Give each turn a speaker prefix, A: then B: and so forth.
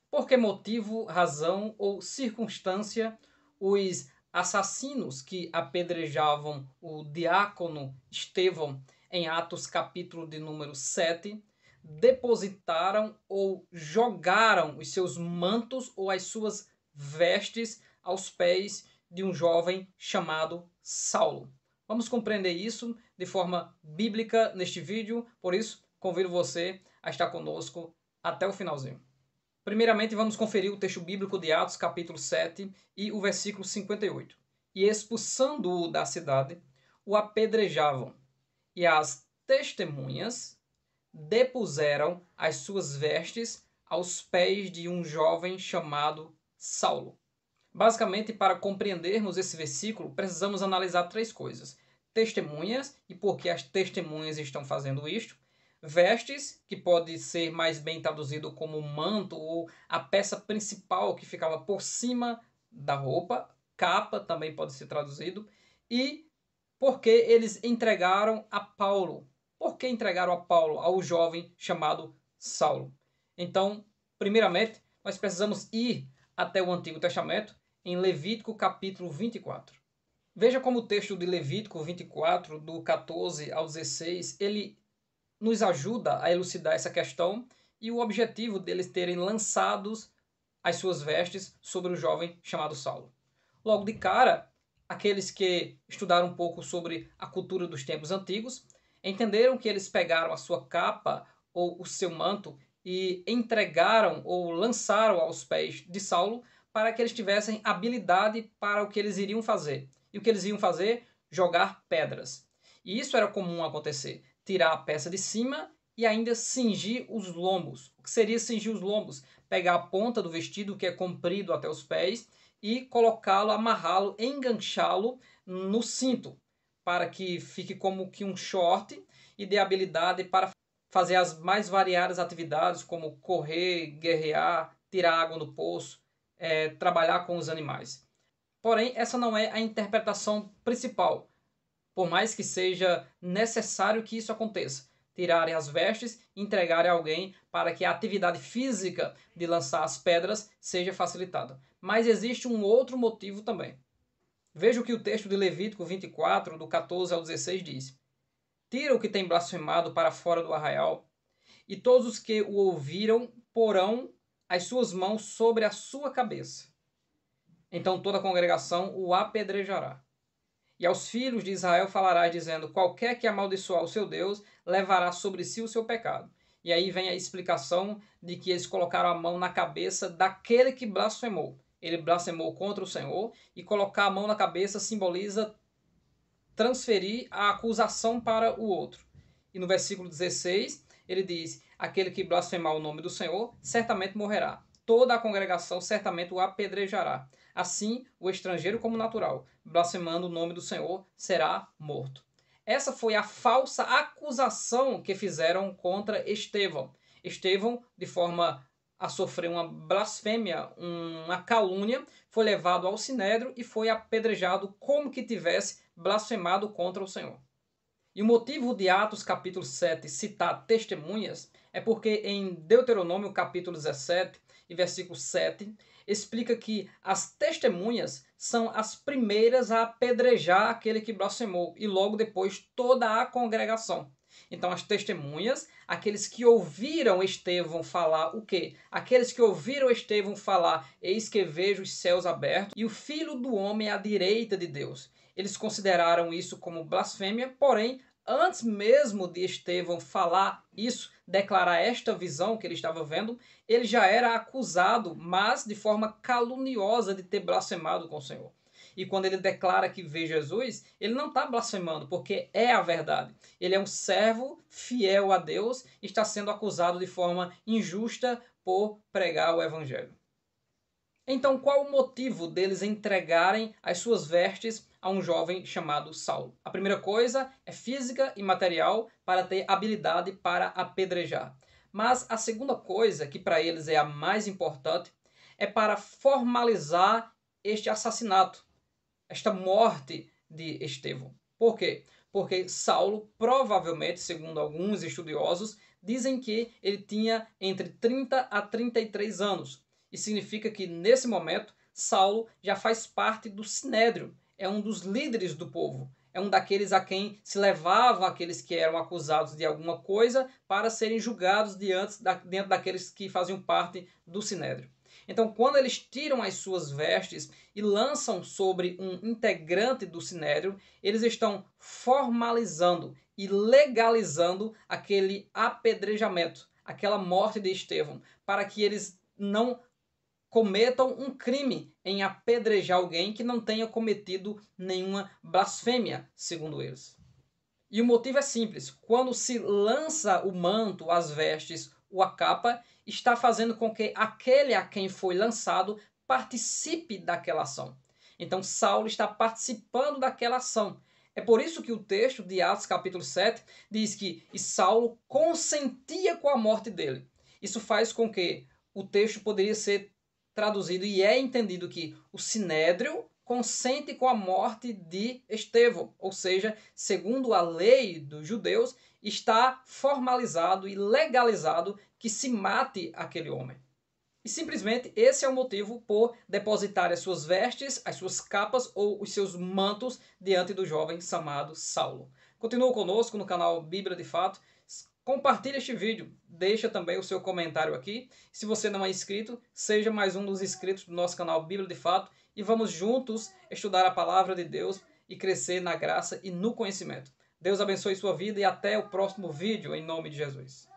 A: Por que motivo, razão ou circunstância os assassinos que apedrejavam o diácono Estevão em Atos capítulo de número 7 depositaram ou jogaram os seus mantos ou as suas vestes aos pés de um jovem chamado Saulo? Vamos compreender isso de forma bíblica neste vídeo, por isso convido você a estar conosco até o finalzinho. Primeiramente, vamos conferir o texto bíblico de Atos, capítulo 7 e o versículo 58. E expulsando-o da cidade, o apedrejavam, e as testemunhas depuseram as suas vestes aos pés de um jovem chamado Saulo. Basicamente, para compreendermos esse versículo, precisamos analisar três coisas: testemunhas e por que as testemunhas estão fazendo isto, vestes, que pode ser mais bem traduzido como manto ou a peça principal que ficava por cima da roupa, capa também pode ser traduzido, e por que eles entregaram a Paulo. Por que entregaram a Paulo, ao jovem chamado Saulo? Então, primeiramente, nós precisamos ir até o Antigo Testamento, em Levítico capítulo 24. Veja como o texto de Levítico 24, do 14 ao 16, ele nos ajuda a elucidar essa questão e o objetivo deles terem lançados as suas vestes sobre o jovem chamado Saulo. Logo de cara, aqueles que estudaram um pouco sobre a cultura dos tempos antigos entenderam que eles pegaram a sua capa ou o seu manto e entregaram ou lançaram aos pés de Saulo para que eles tivessem habilidade para o que eles iriam fazer. E o que eles iam fazer? Jogar pedras. E isso era comum acontecer. Tirar a peça de cima e ainda cingir os lombos. O que seria cingir os lombos? Pegar a ponta do vestido, que é comprido até os pés, e colocá-lo, amarrá-lo, enganchá-lo no cinto, para que fique como que um short e dê habilidade para fazer as mais variadas atividades, como correr, guerrear, tirar água no poço, trabalhar com os animais. Porém, essa não é a interpretação principal, por mais que seja necessário que isso aconteça. Tirarem as vestes e entregarem a alguém para que a atividade física de lançar as pedras seja facilitada. Mas existe um outro motivo também. Veja o que o texto de Levítico 24, do 14 ao 16 diz: Tira o que tem blasfemado para fora do arraial, e todos os que o ouviram porão as suas mãos sobre a sua cabeça. Então toda a congregação o apedrejará. E aos filhos de Israel falarás, dizendo: qualquer que amaldiçoar o seu Deus, levará sobre si o seu pecado. E aí vem a explicação de que eles colocaram a mão na cabeça daquele que blasfemou. Ele blasfemou contra o Senhor, e colocar a mão na cabeça simboliza transferir a acusação para o outro. E no versículo 16, ele diz: aquele que blasfemar o nome do Senhor, certamente morrerá. Toda a congregação certamente o apedrejará. Assim, o estrangeiro como natural, blasfemando o nome do Senhor, será morto. Essa foi a falsa acusação que fizeram contra Estevão. Estevão, de forma a sofrer uma blasfêmia, uma calúnia, foi levado ao sinédrio e foi apedrejado como que tivesse blasfemado contra o Senhor. E o motivo de Atos capítulo 7 citar testemunhas é porque em Deuteronômio capítulo 17 e versículo 7 explica que as testemunhas são as primeiras a apedrejar aquele que blasfemou e logo depois toda a congregação. Então as testemunhas, aqueles que ouviram Estevão falar o quê? Aqueles que ouviram Estevão falar: eis que vejo os céus abertos e o Filho do Homem à direita de Deus. Eles consideraram isso como blasfêmia, porém, antes mesmo de Estevão falar isso, declarar esta visão que ele estava vendo, ele já era acusado, mas de forma caluniosa, de ter blasfemado com o Senhor. E quando ele declara que vê Jesus, ele não está blasfemando, porque é a verdade. Ele é um servo fiel a Deus e está sendo acusado de forma injusta por pregar o Evangelho. Então, qual o motivo deles entregarem as suas vestes a um jovem chamado Saulo? A primeira coisa é física e material, para ter habilidade para apedrejar. Mas a segunda coisa, que para eles é a mais importante, é para formalizar este assassinato, esta morte de Estevão. Por quê? Porque Saulo, provavelmente, segundo alguns estudiosos, dizem que ele tinha entre 30 a 33 anos. E significa que, nesse momento, Saulo já faz parte do Sinédrio, é um dos líderes do povo, é um daqueles a quem se levavam aqueles que eram acusados de alguma coisa para serem julgados dentro daqueles que faziam parte do Sinédrio. Então, quando eles tiram as suas vestes e lançam sobre um integrante do Sinédrio, eles estão formalizando e legalizando aquele apedrejamento, aquela morte de Estevão, para que eles não cometam um crime em apedrejar alguém que não tenha cometido nenhuma blasfêmia, segundo eles. E o motivo é simples: quando se lança o manto, as vestes ou a capa, está fazendo com que aquele a quem foi lançado participe daquela ação. Então Saulo está participando daquela ação. É por isso que o texto de Atos capítulo 7 diz que Saulo consentia com a morte dele. Isso faz com que o texto poderia ser traduzido e é entendido que o Sinédrio consente com a morte de Estevão, ou seja, segundo a lei dos judeus, está formalizado e legalizado que se mate aquele homem. E simplesmente esse é o motivo por depositar as suas vestes, as suas capas ou os seus mantos diante do jovem chamado Saulo. Continua conosco no canal Bíblia de Fato. Compartilhe este vídeo, deixa também o seu comentário aqui. Se você não é inscrito, seja mais um dos inscritos do nosso canal Bíblia de Fato e vamos juntos estudar a palavra de Deus e crescer na graça e no conhecimento. Deus abençoe sua vida e até o próximo vídeo, em nome de Jesus.